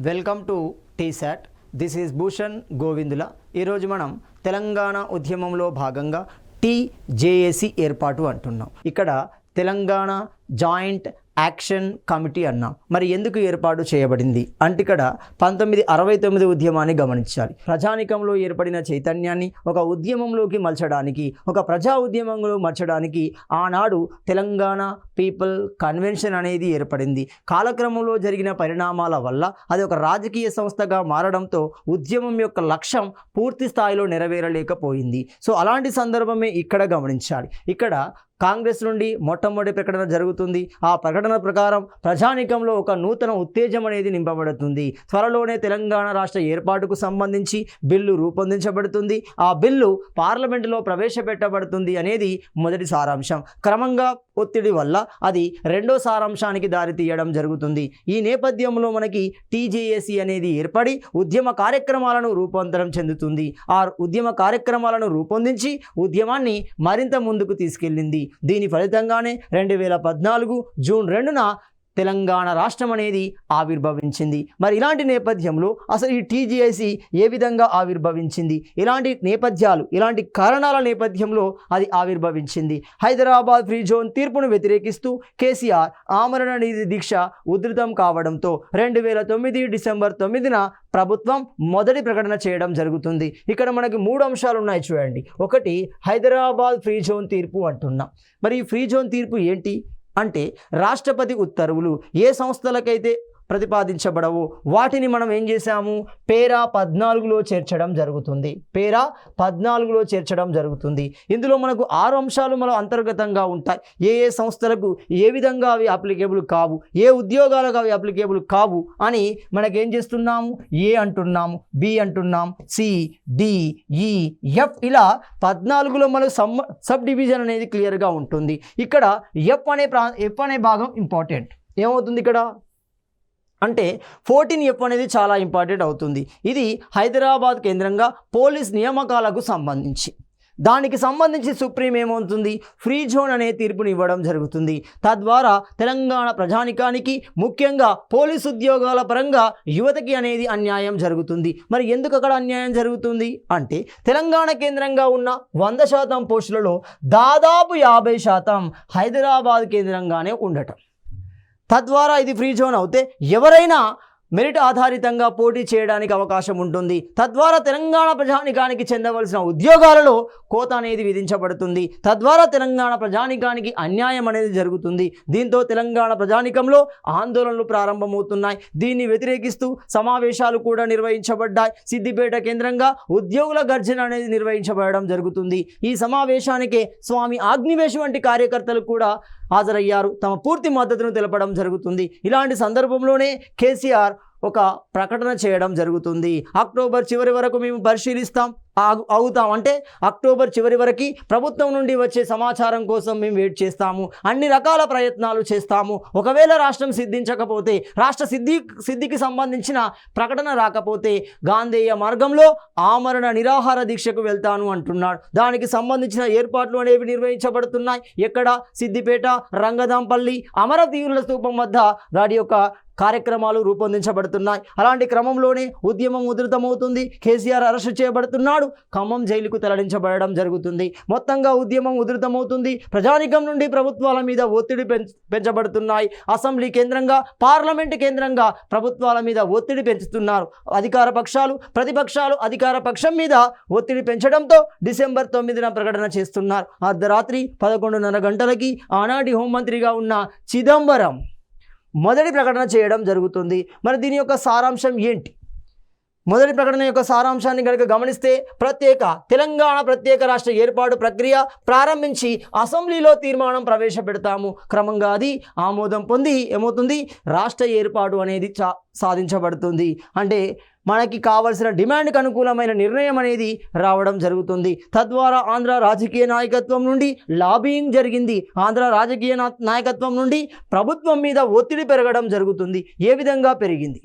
Welcome to T-SAT. This is Bhushan Govindula. ఈరోజు మనం తెలంగాణ ఉద్యమంలో భాగంగా టీజేఏసీ ఏర్పాటు అంటున్నాం. ఇక్కడ తెలంగాణ జాయింట్ యాక్షన్ కమిటీ అన్నాం. మరి ఎందుకు ఏర్పాటు చేయబడింది అంటే ఇక్కడ 1969 ఉద్యమాన్ని గమనించాలి. ప్రజానికంలో ఏర్పడిన చైతన్యాన్ని ఒక ఉద్యమంలోకి మలచడానికి, ఒక ప్రజా ఉద్యమంలో మలచడానికి ఆనాడు తెలంగాణ పీపుల్ కన్వెన్షన్ అనేది ఏర్పడింది. కాలక్రమంలో జరిగిన పరిణామాల వల్ల అది ఒక రాజకీయ సంస్థగా మారడంతో ఉద్యమం యొక్క లక్ష్యం పూర్తి స్థాయిలో నెరవేరలేకపోయింది. సో అలాంటి సందర్భమే ఇక్కడ గమనించాలి. ఇక్కడ కాంగ్రెస్ నుండి మొట్టమొదటి ప్రకటన జరుగుతుంది. ఆ ప్రకటన ప్రకారం ప్రజానికంలో ఒక నూతన ఉత్తేజం అనేది నింపబడుతుంది. త్వరలోనే తెలంగాణ రాష్ట్ర ఏర్పాటుకు సంబంధించి బిల్లు రూపొందించబడుతుంది. ఆ బిల్లు పార్లమెంటులో ప్రవేశపెట్టబడుతుంది అనేది మొదటి సారాంశం. క్రమంగా ఒత్తిడి వల్ల అది రెండో సారాంశానికి దారితీయడం జరుగుతుంది. ఈ నేపథ్యంలో మనకి టీజేఏసీ అనేది ఏర్పడి ఉద్యమ కార్యక్రమాలను రూపాంతరం చెందుతుంది. ఆ ఉద్యమ కార్యక్రమాలను రూపొందించి ఉద్యమాన్ని మరింత ముందుకు తీసుకెళ్ళింది. దీని ఫలితంగానే 2014 జూన్ 2న తెలంగాణ రాష్ట్రం అనేది ఆవిర్భవించింది. మరి ఇలాంటి నేపథ్యంలో అసలు ఈ టీజేఏసీ ఏ విధంగా ఆవిర్భవించింది, ఇలాంటి నేపథ్యాలు, ఇలాంటి కారణాల నేపథ్యంలో అది ఆవిర్భవించింది. హైదరాబాద్ ఫ్రీ జోన్ తీర్పును వ్యతిరేకిస్తూ కేసీఆర్ ఆమరణ దీక్ష ఉధృతం కావడంతో 2009 డిసెంబర్ 9న ప్రభుత్వం మొదటి ప్రకటన చేయడం జరుగుతుంది. ఇక్కడ మనకి 3 అంశాలు ఉన్నాయి చూడండి. ఒకటి, హైదరాబాద్ ఫ్రీ జోన్ తీర్పు అంటున్నాం. మరి ఈ ఫ్రీ జోన్ తీర్పు ఏంటి అంటే రాష్ట్రపతి ఉత్తర్వులు ఏ సంస్థలకైతే ప్రతిపాదించబడవు వాటిని మనం ఏం చేశాము, పేరా 14లో చేర్చడం జరుగుతుంది. పేరా 14లో చేర్చడం జరుగుతుంది. ఇందులో మనకు 6 అంశాలు మన అంతర్గతంగా ఉంటాయి. ఏ ఏ సంస్థలకు ఏ విధంగా అవి అప్లికేబుల్ కావు, ఏ ఉద్యోగాలకు అవి అప్లికేబుల్ కావు అని మనకేం చేస్తున్నాము, ఏ అంటున్నాము, బి అంటున్నాం, సి, డి, ఈ, ఎఫ్, ఇలా 14లో మనకు సబ్ డివిజన్ అనేది క్లియర్గా ఉంటుంది. ఇక్కడ ఎఫ్ అనే భాగం ఇంపార్టెంట్. ఏమవుతుంది ఇక్కడ అంటే 14F అనేది చాలా ఇంపార్టెంట్ అవుతుంది. ఇది హైదరాబాద్ కేంద్రంగా పోలీస్ నియామకాలకు సంబంధించి, దానికి సంబంధించి సుప్రీం ఏమవుతుంది, ఫ్రీ జోన్ అనే తీర్పుని ఇవ్వడం జరుగుతుంది. తద్వారా తెలంగాణ ప్రజానికానికి ముఖ్యంగా పోలీసు ఉద్యోగాల పరంగా యువతకి అనేది అన్యాయం జరుగుతుంది. మరి ఎందుకు అక్కడ అన్యాయం జరుగుతుంది అంటే తెలంగాణ కేంద్రంగా ఉన్న 100% పోస్టులలో దాదాపు 50% హైదరాబాద్ కేంద్రంగానే ఉండటం. తద్వారా ఇది ఫ్రీ జోన్ అవుతే ఎవరైనా మెరిట్ ఆధారితంగా పోటీ చేయడానికి అవకాశం ఉంటుంది. తద్వారా తెలంగాణ ప్రజానికానికి చెందవలసిన ఉద్యోగాలలో కోత అనేది విధించబడుతుంది. తద్వారా తెలంగాణ ప్రజానికానికి అన్యాయం అనేది జరుగుతుంది. దీంతో తెలంగాణ ప్రజానికంలో ఆందోళనలు ప్రారంభమవుతున్నాయి. దీన్ని వ్యతిరేకిస్తూ సమావేశాలు కూడా నిర్వహించబడ్డాయి. సిద్దిపేట కేంద్రంగా ఉద్యోగుల గర్జన అనేది నిర్వహించబడడం జరుగుతుంది. ఈ సమావేశానికే స్వామి అగ్నివేశ్ వంటి కార్యకర్తలు కూడా హాజరయ్యారు. తమ పూర్తి మద్దతును తెలపడం జరుగుతుంది. ఇలాంటి సందర్భంలోనే కేసీఆర్ ఒక ప్రకటన చేయడం జరుగుతుంది. అక్టోబర్ చివరి వరకు మేము పరిశీలిస్తాం అవుతాం అంటే అక్టోబర్ చివరి వరకు ప్రభుత్వం నుండి వచ్చే సమాచారం కోసం మేము వెయిట్ చేస్తాము, అన్ని రకాల ప్రయత్నాలు చేస్తాము. ఒకవేళ రాష్ట్రం సిద్ధించకపోతే, రాష్ట్ర సిద్ధికి సంబంధించిన ప్రకటన రాకపోతే గాంధేయ మార్గంలో ఆమరణ నిరాహార దీక్షకు వెళ్తాను అంటున్నాడు. దానికి సంబంధించిన ఏర్పాట్లు అనేవి నిర్వహించబడుతున్నాయి. ఎక్కడ, సిద్దిపేట, రంగదాంపల్లి, అమరవీరుల స్తూపం వద్ద వాటి యొక్క కార్యక్రమాలు రూపొందించబడుతున్నాయి. అలాంటి క్రమంలోనే ఉద్యమం ఉధృతమవుతుంది. కేసీఆర్ అరెస్టు చేయబడుతున్నాడు. ఖమ్మం జైలుకు తరలించబడడం జరుగుతుంది. మొత్తంగా ఉద్యమం ఉధృతమవుతుంది. ప్రజానికం నుండి ప్రభుత్వాల మీద ఒత్తిడి పెంచబడుతున్నాయి. అసెంబ్లీ కేంద్రంగా, పార్లమెంటు కేంద్రంగా ప్రభుత్వాల మీద ఒత్తిడి పెంచుతున్నారు అధికార పక్షాలు. ప్రతిపక్షాలు అధికార పక్షం మీద ఒత్తిడి పెంచడంతో డిసెంబర్ 9న ప్రకటన చేస్తున్నారు. అర్ధరాత్రి 11:30 గంటలకి ఆనాటి హోంమంత్రిగా ఉన్న చిదంబరం మొదటి ప్రకటన చేయడం జరుగుతుంది. మరి దీని యొక్క సారాంశం ఏంటి? మొదటి ప్రకటన యొక్క సారాంశాన్ని కనుక గమనిస్తే, తెలంగాణ ప్రత్యేక రాష్ట్ర ఏర్పాటు ప్రక్రియ ప్రారంభించి అసెంబ్లీలో తీర్మానం ప్రవేశపెడతాము. క్రమంగా అది ఆమోదం పొంది ఏమవుతుంది, రాష్ట్ర ఏర్పాటు అనేది సాధించబడుతుంది. అంటే మనకి కావలసిన డిమాండ్కి అనుకూలమైన నిర్ణయం అనేది రావడం జరుగుతుంది. తద్వారా ఆంధ్ర రాజకీయ నాయకత్వం నుండి లాబియింగ్ జరిగింది. ఆంధ్ర రాజకీయ నాయకత్వం నుండి ప్రభుత్వం మీద ఒత్తిడి పెరగడం జరుగుతుంది. ఏ విధంగా పెరిగింది?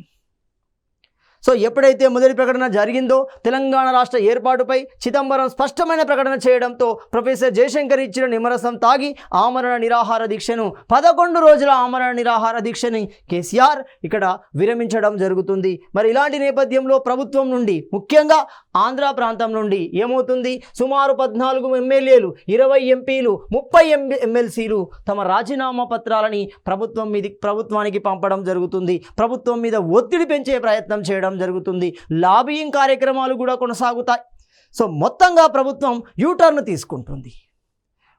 సో ఎప్పుడైతే మొదటి ప్రకటన జరిగిందో తెలంగాణ రాష్ట్ర ఏర్పాటుపై చిదంబరం స్పష్టమైన ప్రకటన చేయడంతో ప్రొఫెసర్ జయశంకర్ ఇచ్చిన నిమ్మరసం తాగి ఆమరణ నిరాహార దీక్షను 11 రోజుల ఆమరణ నిరాహార దీక్షని కేసీఆర్ ఇక్కడ విరమించడం జరుగుతుంది. మరి ఇలాంటి నేపథ్యంలో ప్రభుత్వం నుండి ముఖ్యంగా ఆంధ్ర ప్రాంతం నుండి ఏమవుతుంది, సుమారు 14 ఎమ్మెల్యేలు, 20 ఎంపీలు, 30 ఎమ్మెల్సీలు తమ రాజీనామా పత్రాలని ప్రభుత్వానికి పంపడం జరుగుతుంది. ప్రభుత్వం మీద ఒత్తిడి పెంచే ప్రయత్నం చేయడం జరుగుతుంది. లాబియింగ్ కార్యక్రమాలు కూడా కొనసాగుతాయి. సో మొత్తంగా ప్రభుత్వం యూటర్న్ తీసుకుంటుంది.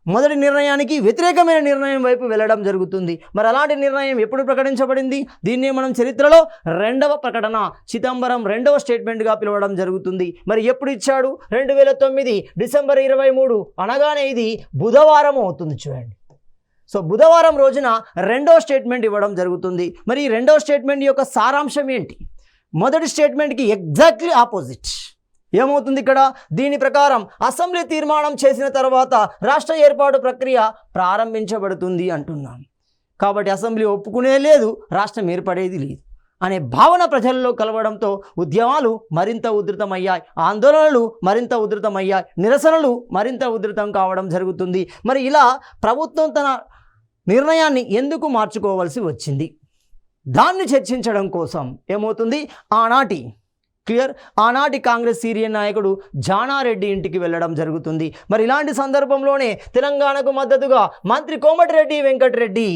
మొదటి నిర్ణయానికి వ్యతిరేకమైన నిర్ణయం వైపు వెళ్ళడం జరుగుతుంది. మరి అలాంటి నిర్ణయం ఎప్పుడు ప్రకటించబడింది? దీన్నే మనం చరిత్రలో రెండవ ప్రకటన, చిదంబరం రెండవ స్టేట్మెంట్గా పిలవడం జరుగుతుంది. మరి ఎప్పుడు ఇచ్చాడు? 2009 డిసెంబర్ 23 అనగానే ఇది బుధవారం అవుతుంది చూడండి. సో బుధవారం రోజున రెండవ స్టేట్మెంట్ ఇవ్వడం జరుగుతుంది. మరి ఈ రెండవ స్టేట్మెంట్ యొక్క సారాంశం ఏంటి? మొదటి స్టేట్మెంట్కి ఎగ్జాక్ట్లీ ఆపోజిట్. ఏమవుతుంది ఇక్కడ? దీని ప్రకారం అసెంబ్లీ తీర్మానం చేసిన తర్వాత రాష్ట్ర ఏర్పాటు ప్రక్రియ ప్రారంభించబడుతుంది అంటున్నాం. కాబట్టి అసెంబ్లీ ఒప్పుకునే లేదు, రాష్ట్రం ఏర్పడేది లేదు అనే భావన ప్రజల్లో కలవడంతో ఉద్యమాలు మరింత ఉధృతమయ్యాయి, ఆందోళనలు మరింత ఉధృతమయ్యాయి, నిరసనలు మరింత ఉధృతం కావడం జరుగుతుంది. మరి ఇలా ప్రభుత్వం తన నిర్ణయాన్ని ఎందుకు మార్చుకోవాల్సి వచ్చింది? దాన్ని చర్చించడం కోసం ఏమవుతుంది, ఆనాటి కాంగ్రెస్ సీనియర్ నాయకుడు జానారెడ్డి ఇంటికి వెళ్ళడం జరుగుతుంది. మరి ఇలాంటి సందర్భంలోనే తెలంగాణకు మద్దతుగా మంత్రి కోమటిరెడ్డి వెంకటరెడ్డి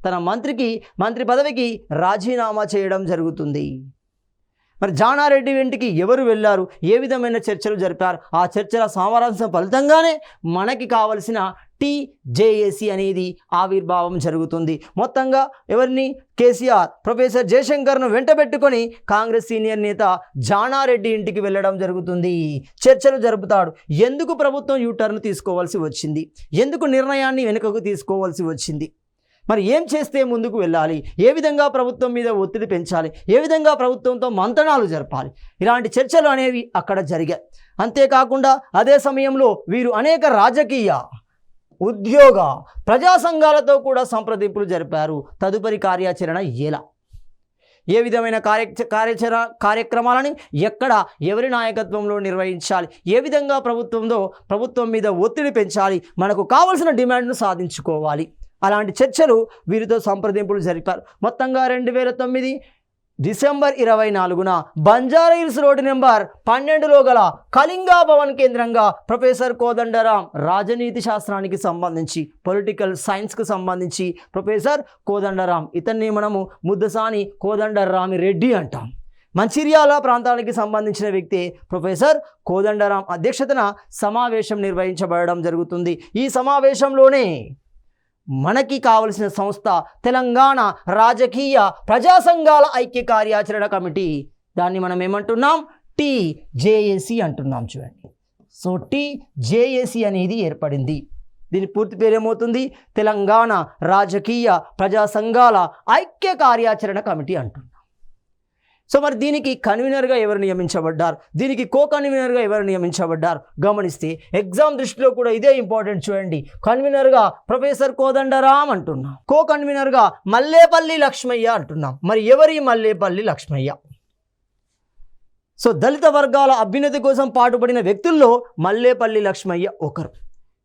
తన మంత్రి పదవికి రాజీనామా చేయడం జరుగుతుంది. మరి జానారెడ్డి ఇంటికి ఎవరు వెళ్ళారు, ఏ విధమైన చర్చలు జరిపారు, ఆ చర్చల సామరస్యం ఫలితంగానే మనకి కావలసిన టీజేఏసీ అనేది ఆవిర్భావం జరుగుతుంది. మొత్తంగా ఎవరిని? కేసీఆర్ ప్రొఫెసర్ జయశంకర్ను వెంటబెట్టుకొని కాంగ్రెస్ సీనియర్ నేత జానారెడ్డి ఇంటికి వెళ్ళడం జరుగుతుంది. చర్చలు జరుపుతాడు. ఎందుకు ప్రభుత్వం యూటర్న్ తీసుకోవాల్సి వచ్చింది? ఎందుకు నిర్ణయాన్ని వెనుకకు తీసుకోవాల్సి వచ్చింది? మరి ఏం చేస్తే ముందుకు వెళ్ళాలి? ఏ విధంగా ప్రభుత్వం మీద ఒత్తిడి పెంచాలి? ఏ విధంగా ప్రభుత్వంతో మంతనాలు జరపాలి? ఇలాంటి చర్చలు అనేవి అక్కడ జరిగాయి. అంతేకాకుండా అదే సమయంలో వీరు అనేక రాజకీయ, ఉద్యోగ, ప్రజా సంఘాలతో కూడా సంప్రదింపులు జరిపారు. తదుపరి కార్యాచరణ ఎలా, ఏ విధమైన కార్యక్రమాలని ఎక్కడ ఎవరి నాయకత్వంలో నిర్వహించాలి, ఏ విధంగా ప్రభుత్వం మీద ఒత్తిడి పెంచాలి, మనకు కావలసిన డిమాండ్ను సాధించుకోవాలి, అలాంటి చర్చలు వీరితో సంప్రదింపులు జరిపారు. మొత్తంగా 2009 డిసెంబర్ 24న బంజారాహిల్స్ రోడ్డు నెంబర్ 12లో గల కళింగా భవన్ కేంద్రంగా ప్రొఫెసర్ కోదండరాం రాజనీతి శాస్త్రానికి సంబంధించి, పొలిటికల్ సైన్స్కి సంబంధించి ప్రొఫెసర్ కోదండరాం, ఇతన్ని మనము ముద్దసాని కోదండరామి రెడ్డి అంటాం. మంచిర్యాల ప్రాంతానికి సంబంధించిన వ్యక్తి ప్రొఫెసర్ కోదండరాం అధ్యక్షతన సమావేశం నిర్వహించబడడం జరుగుతుంది. ఈ సమావేశంలోనే మనకి కావలసిన సంస్థ తెలంగాణ రాజకీయ ప్రజా సంఘాల ఐక్య కార్యాచరణ కమిటీ, దాన్ని మనం ఏమంటున్నాం? టీజేఏసీ అంటున్నాం చూడండి. సో టీజేఏసీ అనేది ఏర్పడింది. దీని పూర్తి పేరు ఏమవుతుంది? తెలంగాణ రాజకీయ ప్రజా సంఘాల ఐక్య కార్యాచరణ కమిటీ అంటున్నాం. సో మరి దీనికి కన్వీనర్గా ఎవరు నియమించబడ్డారు, దీనికి కో కన్వీనర్గా ఎవరు నియమించబడ్డారు గమనిస్తే ఎగ్జామ్ దృష్టిలో కూడా ఇదే ఇంపార్టెంట్ చూడండి. కన్వీనర్గా ప్రొఫెసర్ కోదండరాం అంటున్నాం, కో కన్వీనర్గా మల్లేపల్లి లక్ష్మయ్య అంటున్నాం. మరి ఎవరి మల్లేపల్లి లక్ష్మయ్య? సో దళిత వర్గాల అభ్యున్నతి కోసం పాటుపడిన వ్యక్తుల్లో మల్లేపల్లి లక్ష్మయ్య ఒకరు.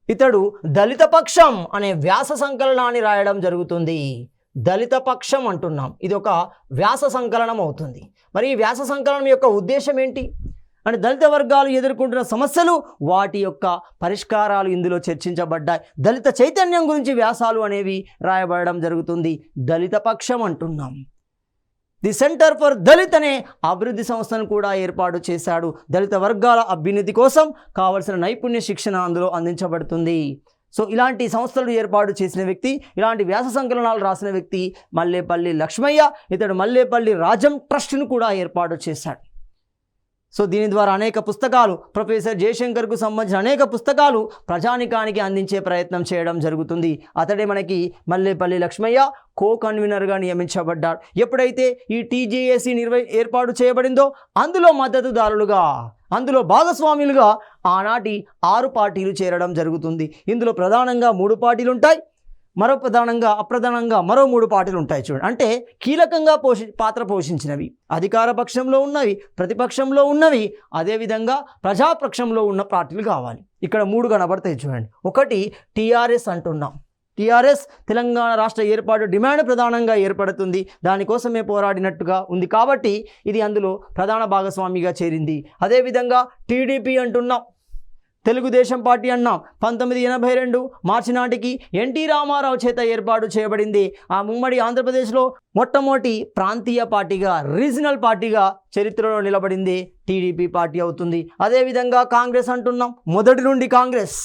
ఇతడు దళిత పక్షం అనే వ్యాస సంకలనాన్ని రాయడం జరుగుతుంది. దళిత పక్షం అంటున్నాం, ఇది ఒక వ్యాస సంకలనం అవుతుంది. మరి ఈ వ్యాస సంకలనం యొక్క ఉద్దేశం ఏంటి అంటే దళిత వర్గాలు ఎదుర్కొంటున్న సమస్యలు, వాటి యొక్క పరిష్కారాలు ఇందులో చర్చించబడ్డాయి. దళిత చైతన్యం గురించి వ్యాసాలు అనేవి రాయబడడం జరుగుతుంది. దళిత పక్షం అంటున్నాం. ది సెంటర్ ఫర్ దళిత్ అనే అభివృద్ధి సంస్థను కూడా ఏర్పాటు చేశాడు. దళిత వర్గాల అభ్యున్నతి కోసం కావలసిన నైపుణ్య శిక్షణ అందులో అందించబడుతుంది. సో ఇలాంటి సంస్థలు ఏర్పాటు చేసిన వ్యక్తి, ఇలాంటి వ్యాస సంకలనాలు రాసిన వ్యక్తి మల్లేపల్లి లక్ష్మయ్య. ఇతడు మల్లేపల్లి రాజం ట్రస్ట్ను కూడా ఏర్పాటు చేశాడు. సో దీని ద్వారా అనేక పుస్తకాలు, ప్రొఫెసర్ జయశంకర్కు సంబంధించిన అనేక పుస్తకాలు ప్రజానికానికి అందించే ప్రయత్నం చేయడం జరుగుతుంది. అతడే మనకి మల్లేపల్లి లక్ష్మయ్య కో కన్వీనర్గా నియమించబడ్డాడు. ఎప్పుడైతే ఈ టీజేఏసీ ఏర్పాటు చేయబడిందో అందులో మద్దతుదారులుగా, అందులో భాగస్వాములుగా ఆనాటి 6 పార్టీలు చేరడం జరుగుతుంది. ఇందులో ప్రధానంగా 3 పార్టీలు ఉంటాయి. అప్రధానంగా మరో 3 పార్టీలు ఉంటాయి చూడండి. అంటే కీలకంగా పాత్ర పోషించినవి, అధికార పక్షంలో ఉన్నవి, ప్రతిపక్షంలో ఉన్నవి, అదేవిధంగా ప్రజాపక్షంలో ఉన్న పార్టీలు కావాలి. ఇక్కడ 3 కనబడతాయి చూడండి. ఒకటి టీఆర్ఎస్ అంటున్నాం. టీఆర్ఎస్ తెలంగాణ రాష్ట్ర ఏర్పాటు డిమాండ్ ప్రధానంగా ఏర్పడుతుంది, దానికోసమే పోరాడినట్టుగా ఉంది కాబట్టి ఇది అందులో ప్రధాన భాగస్వామిగా చేరింది. అదేవిధంగా టీడీపీ అంటున్నాం, తెలుగుదేశం పార్టీ అన్నాం. 1982 మార్చి నాటికి ఎన్టీ రామారావు చేత ఏర్పాటు చేయబడింది. ఆ ఉమ్మడి ఆంధ్రప్రదేశ్లో మొట్టమొదటి ప్రాంతీయ పార్టీగా, రీజనల్ పార్టీగా చరిత్రలో నిలబడింది టీడీపీ పార్టీ అవుతుంది. అదేవిధంగా కాంగ్రెస్ అంటున్నాం. మొదటి నుండి కాంగ్రెస్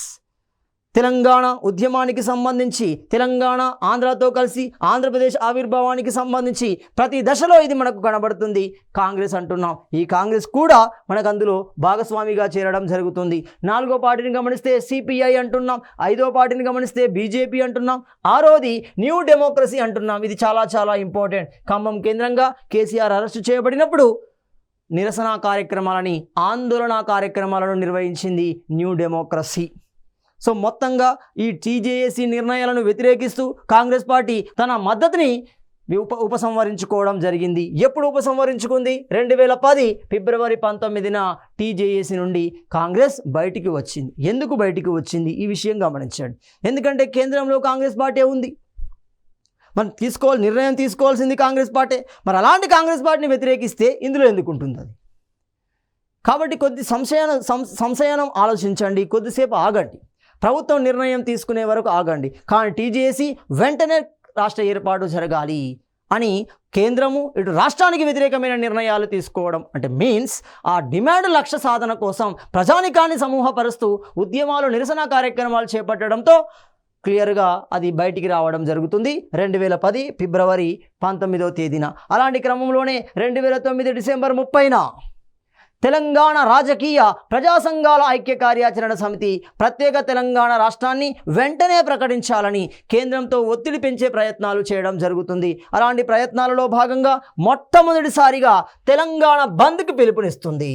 తెలంగాణ ఉద్యమానికి సంబంధించి, తెలంగాణ ఆంధ్రతో కలిసి ఆంధ్రప్రదేశ్ ఆవిర్భావానికి సంబంధించి ప్రతి దశలో ఇది మనకు కనబడుతుంది. కాంగ్రెస్ అంటున్నాం. ఈ కాంగ్రెస్ కూడా మనకు అందులో భాగస్వామిగా చేరడం జరుగుతుంది. 4వ పార్టీని గమనిస్తే సిపిఐ అంటున్నాం. 5వ పార్టీని గమనిస్తే బీజేపీ అంటున్నాం. 6వది న్యూ డెమోక్రసీ అంటున్నాం. ఇది చాలా చాలా ఇంపార్టెంట్. ఖమ్మం కేంద్రంగా కేసీఆర్ అరెస్టు చేయబడినప్పుడు నిరసన కార్యక్రమాలని, ఆందోళన కార్యక్రమాలను నిర్వహించింది న్యూ డెమోక్రసీ. సో మొత్తంగా ఈ టీజేఏసీ నిర్ణయాలను వ్యతిరేకిస్తూ కాంగ్రెస్ పార్టీ తన మద్దతుని ఉపసంహరించుకోవడం జరిగింది. ఎప్పుడు ఉపసంహరించుకుంది? 2010 ఫిబ్రవరి 19న టీజేఏసీ నుండి కాంగ్రెస్ బయటికి వచ్చింది. ఎందుకు బయటికి వచ్చింది ఈ విషయం గమనించండి. ఎందుకంటే కేంద్రంలో కాంగ్రెస్ పార్టీ ఉంది, మనం నిర్ణయం తీసుకోవాల్సింది కాంగ్రెస్ పార్టీ. మరి అలాంటి కాంగ్రెస్ పార్టీని వ్యతిరేకిస్తే ఇందులో ఎందుకు ఉంటుంది అది? కాబట్టి కొద్ది సంశయనం ఆలోచించండి, కొద్దిసేపు ఆగండి, ప్రభుత్వం నిర్ణయం తీసుకునే వరకు ఆగండి. కానీ టీజేఏసీ వెంటనే రాష్ట్ర ఏర్పాటు జరగాలి అని కేంద్రము ఇటు రాష్ట్రానికి వ్యతిరేకమైన నిర్ణయాలు తీసుకోవడం అంటే మీన్స్ ఆ డిమాండ్ లక్ష్య సాధన కోసం ప్రజానికాన్ని సమూహపరుస్తూ ఉద్యమాలు, నిరసన కార్యక్రమాలు చేపట్టడంతో క్లియర్గా అది బయటికి రావడం జరుగుతుంది 2010 ఫిబ్రవరి 19వ తేదీన. అలాంటి క్రమంలోనే 2009 డిసెంబర్ 30న తెలంగాణ రాజకీయ ప్రజా సంఘాల ఐక్య కార్యాచరణ సమితి ప్రత్యేక తెలంగాణ రాష్ట్రాన్ని వెంటనే ప్రకటించాలని కేంద్రంతో ఒత్తిడి పెంచే ప్రయత్నాలు చేయడం జరుగుతుంది. అలాంటి ప్రయత్నాలలో భాగంగా మొట్టమొదటిసారిగా తెలంగాణ బంద్కి పిలుపునిస్తుంది.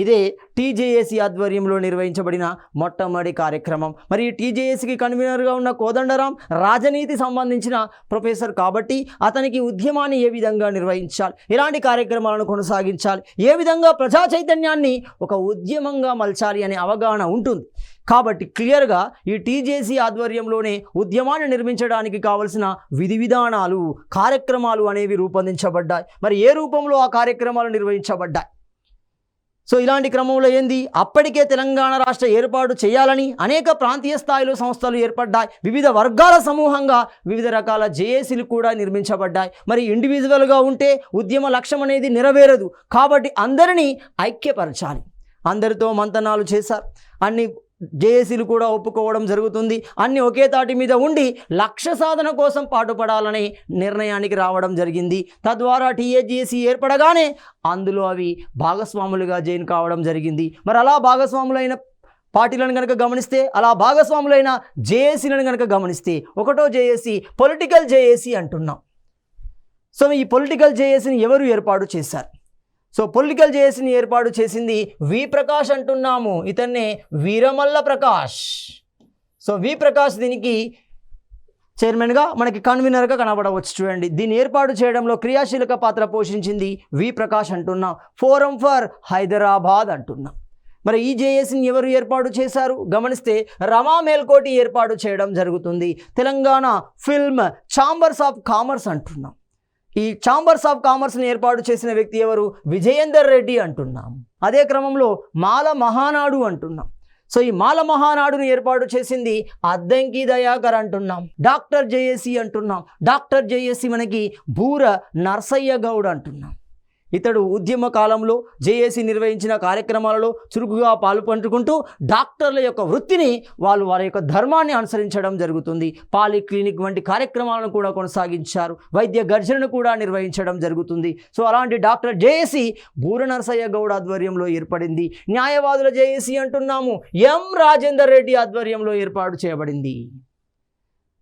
ఇదే టీజేఏసీ ఆధ్వర్యంలో నిర్వహించబడిన మొట్టమొదటి కార్యక్రమం. మరి ఈ టీజేఏసీకి కన్వీనర్గా ఉన్న కోదండరాం రాజనీతి సంబంధించిన ప్రొఫెసర్ కాబట్టి అతనికి ఉద్యమాన్ని ఏ విధంగా నిర్వహించాలి, ఎలాంటి కార్యక్రమాలను కొనసాగించాలి, ఏ విధంగా ప్రజా చైతన్యాన్ని ఒక ఉద్యమంగా మలచాలి అనే అవగాహన ఉంటుంది. కాబట్టి క్లియర్గా ఈ టీజేసీ ఆధ్వర్యంలోనే ఉద్యమాన్ని నిర్మించడానికి కావలసిన విధి విధానాలు, కార్యక్రమాలు అనేవి రూపొందించబడ్డాయి. మరి ఏ రూపంలో ఆ కార్యక్రమాలు నిర్వహించబడ్డాయి? సో ఇలాంటి క్రమంలో ఏంది, అప్పటికే తెలంగాణ రాష్ట్ర ఏర్పాటు చేయాలని అనేక ప్రాంతీయ స్థాయిలో సంస్థలు ఏర్పడ్డాయి. వివిధ వర్గాల సమూహంగా వివిధ రకాల జేఏసీలు కూడా నిర్మించబడ్డాయి. మరి ఇండివిజువల్గా ఉంటే ఉద్యమ లక్ష్యం అనేది నెరవేరదు. కాబట్టి అందరినీ ఐక్యపరచాలి. అందరితో మంతనాలు చేశారు. అన్ని జేఏసీలు కూడా ఒప్పుకోవడం జరుగుతుంది. అన్ని ఒకే తాటి మీద ఉండి లక్ష్య సాధన కోసం పాటుపడాలనే నిర్ణయానికి రావడం జరిగింది. తద్వారా టీజేఏసీ ఏర్పడగానే అందులో అవి భాగస్వాములుగా జాయిన్ కావడం జరిగింది. మరి అలా భాగస్వాములైన పార్టీలను కనుక గమనిస్తే, అలా భాగస్వాములైన జేఏసీలను కనుక గమనిస్తే, ఒకటో జేఏసీ పొలిటికల్ జేఏసీ అంటున్నాం. సో ఈ పొలిటికల్ జేఏసీని ఎవరు ఏర్పాటు చేశారు? సో పొలిటికల్ జేఏసీని ఏర్పాటు చేసింది వి ప్రకాష్ అంటున్నాము. ఇతన్నే వీరమల్ల ప్రకాష్. సో వి ప్రకాష్ దీనికి చైర్మన్గా, మనకి కన్వీనర్గా కనబడవచ్చు. చూడండి, దీన్ని ఏర్పాటు చేయడంలో క్రియాశీలక పాత్ర పోషించింది వి ప్రకాష్ అంటున్నాం. ఫోరం ఫర్ హైదరాబాద్ అంటున్నాం. మరి ఈ జేఏసీని ఎవరు ఏర్పాటు చేశారు గమనిస్తే రమా మేల్కోటి ఏర్పాటు చేయడం జరుగుతుంది. Telangana film chambers of commerce అంటున్నాం. ఈ ఛాంబర్స్ ఆఫ్ కామర్స్ని ఏర్పాటు చేసిన వ్యక్తి ఎవరు? విజయేందర్ రెడ్డి అంటున్నాం. అదే క్రమంలో మాల మహానాడు అంటున్నాం. సో ఈ మాల మహానాడును ఏర్పాటు చేసింది అద్దంకి దయాకర్ అంటున్నాం. డాక్టర్ జేఏసీ అంటున్నాం. డాక్టర్ జేఏసీ మనకి బూర నర్సయ్య గౌడ్ అంటున్నాం. ఇతడు ఉద్యమ కాలంలో జేఏసీ నిర్వహించిన కార్యక్రమాలలో చురుకుగా పాల్పంచుకుంటూ డాక్టర్ల యొక్క వృత్తిని వారి యొక్క ధర్మాన్ని అనుసరించడం జరుగుతుంది. పాలిక్లినిక్ వంటి కార్యక్రమాలను కూడా కొనసాగించారు. వైద్య గర్జనను కూడా నిర్వహించడం జరుగుతుంది. సో అలాంటి డాక్టర్ జేఏసీ బూర నరసయ్య గౌడ్ ఆధ్వర్యంలో ఏర్పడింది. న్యాయవాదుల జేఏసీ అంటున్నాము. ఎం రాజేందర్ రెడ్డి ఆధ్వర్యంలో ఏర్పాటు చేయబడింది.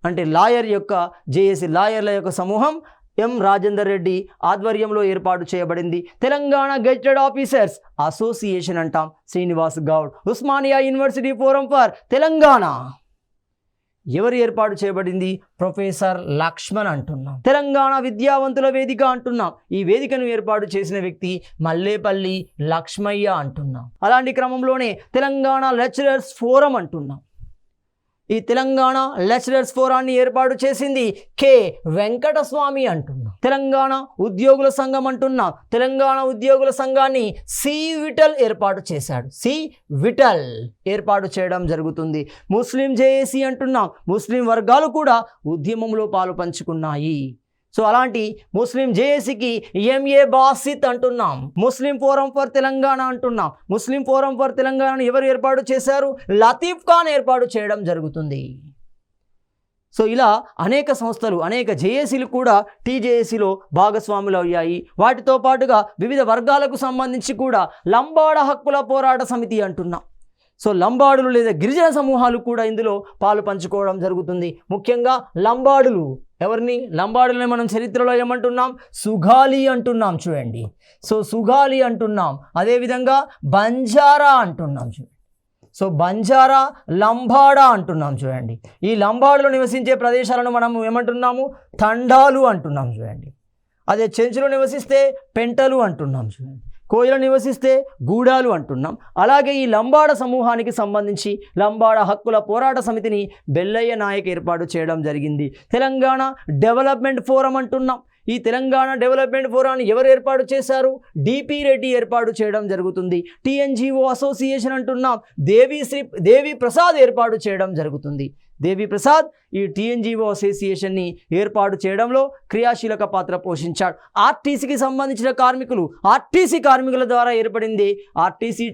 అంటే లాయర్ యొక్క జేఏసీ, లాయర్ల యొక్క సమూహం ఎం రాజేందర్ రెడ్డి ఆధ్వర్యంలో ఏర్పాటు చేయబడింది. తెలంగాణ గెజిటెడ్ ఆఫీసర్స్ అసోసియేషన్ అంటాం. Srinivas Goud. Osmania university forum for Telangana. ఎవరు ఏర్పాటు చేయబడింది? ప్రొఫెసర్ లక్ష్మణ్ అంటున్నాం. తెలంగాణ విద్యావంతుల వేదిక అంటున్నాం. ఈ వేదికను ఏర్పాటు చేసిన వ్యక్తి మల్లేపల్లి లక్ష్మయ్య అంటున్నాం. అలాంటి క్రమంలోనే తెలంగాణ లెక్చరర్స్ ఫోరం అంటున్నాం. ఈ తెలంగాణ లెక్చరర్స్ ఫోరాన్ని ఏర్పాటు చేసింది కె వెంకటస్వామి అంటున్నాం. తెలంగాణ ఉద్యోగుల సంఘం అంటున్నాం. తెలంగాణ ఉద్యోగుల సంఘాన్ని సి విఠల్ ఏర్పాటు చేశాడు. సి విఠల్ ఏర్పాటు చేయడం జరుగుతుంది. ముస్లిం జేఏసీ అంటున్నాం. ముస్లిం వర్గాలు కూడా ఉద్యమంలో పాలు పంచుకున్నాయి. సో అలాంటి ముస్లిం జేఏసీకి ఎంఏ బాసిత్ అంటున్నాం. ముస్లిం ఫోరం ఫర్ తెలంగాణ అంటున్నాం. ముస్లిం ఫోరం ఫర్ తెలంగాణను ఎవరు ఏర్పాటు చేశారు? లతీఫ్ ఖాన్ ఏర్పాటు చేయడం జరుగుతుంది. సో ఇలా అనేక సంస్థలు, అనేక జేఏసీలు కూడా టీజేఏసీలో భాగస్వాములు అయ్యాయి. వాటితో పాటుగా వివిధ వర్గాలకు సంబంధించి కూడా లంబాడ హక్కుల పోరాట సమితి అంటున్నాం. సో లంబాడులు లేదా గిరిజన సమూహాలు కూడా ఇందులో పాలు పంచుకోవడం జరుగుతుంది. ముఖ్యంగా లంబాడులు, ఎవరిని? లంబాడులని మనం చరిత్రలో ఏమంటున్నాం? సుగాలి అంటున్నాం. చూడండి, సో సుగాలి అంటున్నాం. అదేవిధంగా బంజారా అంటున్నాం. చూడండి, సో బంజారా, లంబాడా అంటున్నాం. చూడండి, ఈ లంబాడులో నివసించే ప్రదేశాలను మనం ఏమంటున్నాము? తండాలు అంటున్నాం. చూడండి, అదే చెంచులో నివసిస్తే పెంటలు అంటున్నాం. చూడండి, కోయిల నివసిస్తే గూడాలు అంటున్నాం. అలాగే ఈ లంబాడ సమూహానికి సంబంధించి లంబాడ హక్కుల పోరాట సమితిని బెల్లయ్య నాయక్ ఏర్పాటు చేయడం జరిగింది. తెలంగాణ డెవలప్మెంట్ ఫోరం అంటున్నాం. ఈ తెలంగాణ డెవలప్మెంట్ ఫోరాన్ని ఎవరు ఏర్పాటు చేశారు? డిపి రెడ్డి ఏర్పాటు చేయడం జరుగుతుంది. టీఎన్జిఓ అసోసియేషన్ అంటున్నాం. దేవి ప్రసాద్ ఏర్పాటు చేయడం జరుగుతుంది. దేవి ప్రసాద్ ఈ టీఎన్జిఓ అసోసియేషన్ని ఏర్పాటు చేయడంలో క్రియాశీలక పాత్ర పోషించాడు. ఆర్టీసీకి సంబంధించిన కార్మికులు, ఆర్టీసీ కార్మికుల ద్వారా ఏర్పడింది ఆర్టీసీ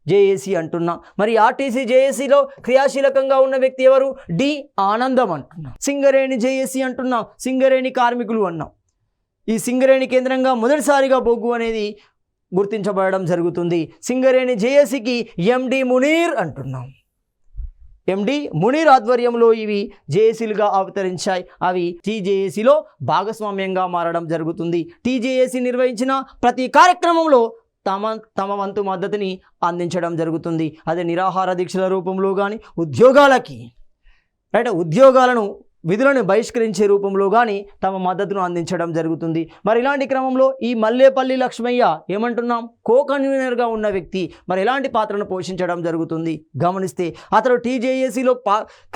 జేఏసీ అంటున్నాం. మరి ఆర్టీసీ జేఏసీలో క్రియాశీలకంగా ఉన్న వ్యక్తి ఎవరు? డి ఆనందం అంటున్నాం. సింగరేణి జేఏసీ అంటున్నాం. సింగరేణి కార్మికులు అన్నాం. ఈ సింగరేణి కేంద్రంగా మొదటిసారిగా బొగ్గు అనేది గుర్తించబడడం జరుగుతుంది. సింగరేణి జేఏసీకి ఎండి మునీర్ అంటున్నాం. ఎండి మునీర్ ఆధ్వర్యంలో ఇవి జేఏసీలుగా అవతరించాయి. అవి టీజేఏసీలో భాగస్వామ్యంగా మారడం జరుగుతుంది. టీజేఏసీ నిర్వహించిన ప్రతి కార్యక్రమంలో తమ వంతు మద్దతుని అందించడం జరుగుతుంది. అదే నిరాహార దీక్షల రూపంలో కానీ, ఉద్యోగాలను విధులను బహిష్కరించే రూపంలో కానీ తమ మద్దతును అందించడం జరుగుతుంది. మరి ఇలాంటి క్రమంలో ఈ మల్లేపల్లి లక్ష్మయ్య ఏమంటున్నాం? కో కన్వీనర్గా ఉన్న వ్యక్తి మరి ఎలాంటి పాత్రను పోషించడం జరుగుతుంది గమనిస్తే, అతడు టీజేఏసీలో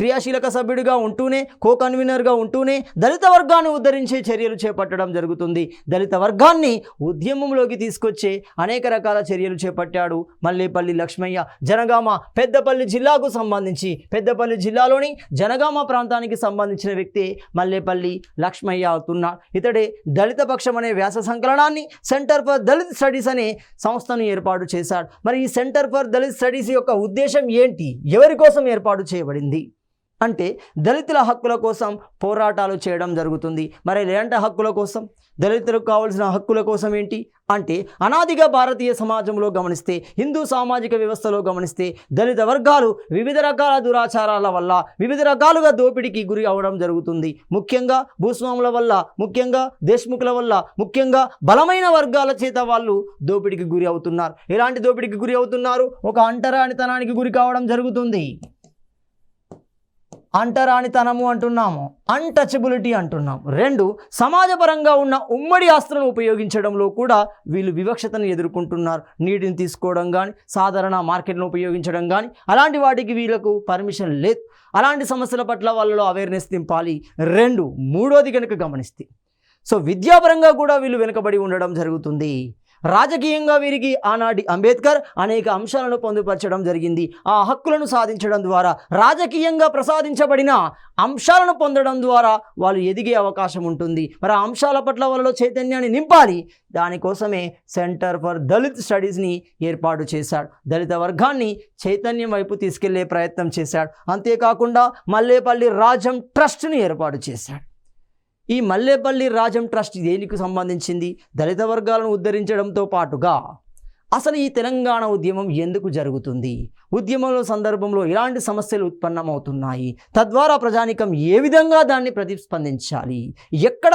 క్రియాశీలక సభ్యుడిగా ఉంటూనే, కో కన్వీనర్గా ఉంటూనే దళిత వర్గాన్ని ఉద్ధరించే చర్యలు చేపట్టడం జరుగుతుంది. దళిత వర్గాన్ని ఉద్యమంలోకి తీసుకొచ్చే అనేక రకాల చర్యలు చేపట్టాడు మల్లేపల్లి లక్ష్మయ్య. జనగామ పెద్దపల్లి జిల్లాకు సంబంధించి, పెద్దపల్లి జిల్లాలోని జనగామ ప్రాంతానికి సంబంధించిన వ్యక్తి మల్లేపల్లి లక్ష్మయ్య అవుతున్నాడు. ఇతడే దళిత పక్షం అనే వ్యాస సంకలనాన్ని సెంటర్ ఫర్ దళిత్ స్టడీస్ అనే సంస్థను ఏర్పాటు చేశాడు. మరి ఈ సెంటర్ ఫర్ దళిత్ స్టడీస్ యొక్క ఉద్దేశం ఏంటి? ఎవరి కోసం ఏర్పాటు చేయబడింది అంటే దళితుల హక్కుల కోసం పోరాటాలు చేయడం జరుగుతుంది. మరి ఎలాంటి హక్కుల కోసం? దళితులకు కావాల్సిన హక్కుల కోసం ఏంటి అంటే, అనాదిగా భారతీయ సమాజంలో గమనిస్తే, హిందూ సామాజిక వ్యవస్థలో గమనిస్తే దళిత వర్గాలు వివిధ రకాల దురాచారాల వల్ల వివిధ రకాలుగా దోపిడీకి గురి అవ్వడం జరుగుతుంది. ముఖ్యంగా భూస్వాముల వల్ల, ముఖ్యంగా దేశ్ముఖుల వల్ల, ముఖ్యంగా బలమైన వర్గాల చేత వాళ్ళు దోపిడీకి గురి అవుతున్నారు. ఎలాంటి దోపిడీకి గురి అవుతున్నారు? ఒక అంటరానితనానికి గురి కావడం జరుగుతుంది. అంటరానితనము అంటున్నాము, అన్టచబిలిటీ అంటున్నాం. 2, సమాజపరంగా ఉన్న ఉమ్మడి ఆస్తులను ఉపయోగించడంలో కూడా వీళ్ళు వివక్షతను ఎదుర్కొంటున్నారు. నీటిని తీసుకోవడం కానీ, సాధారణ మార్కెట్ను ఉపయోగించడం కానీ, అలాంటి వాటికి వీళ్ళకు పర్మిషన్ లేదు. అలాంటి సమస్యల పట్ల వాళ్ళలో అవేర్నెస్ నింపాలి. 2, మూడోది కనుక గమనిస్తే, సో విద్యాపరంగా కూడా వీళ్ళు వెనుకబడి ఉండడం జరుగుతుంది. రాజకీయంగా వీరికి ఆనాటి అంబేద్కర్ అనేక అంశాలను పొందుపరచడం జరిగింది. ఆ హక్కులను సాధించడం ద్వారా, రాజకీయంగా ప్రసాదించబడిన అంశాలను పొందడం ద్వారా వాళ్ళు ఎదిగే అవకాశం ఉంటుంది. మరి ఆ అంశాల పట్ల వాళ్ళలో చైతన్యాన్ని నింపాలి. దానికోసమే సెంటర్ ఫర్ దళిత్ స్టడీస్ని ఏర్పాటు చేశాడు. దళిత వర్గాన్ని చైతన్యం వైపు తీసుకెళ్లే ప్రయత్నం చేశాడు. అంతేకాకుండా మల్లేపల్లి రాజం ట్రస్ట్ని ఏర్పాటు చేశాడు. ఈ మల్లేపల్లి రాజం ట్రస్ట్ దేనికి సంబంధించింది? దళిత వర్గాలను ఉద్ధరించడంతో పాటుగా అసలు ఈ తెలంగాణ ఉద్యమం ఎందుకు జరుగుతుంది, ఉద్యమంలో సందర్భంలో ఎలాంటి సమస్యలు ఉత్పన్నమవుతున్నాయి, తద్వారా ప్రజానికం ఏ విధంగా దాన్ని ప్రతిస్పందించాలి, ఎక్కడ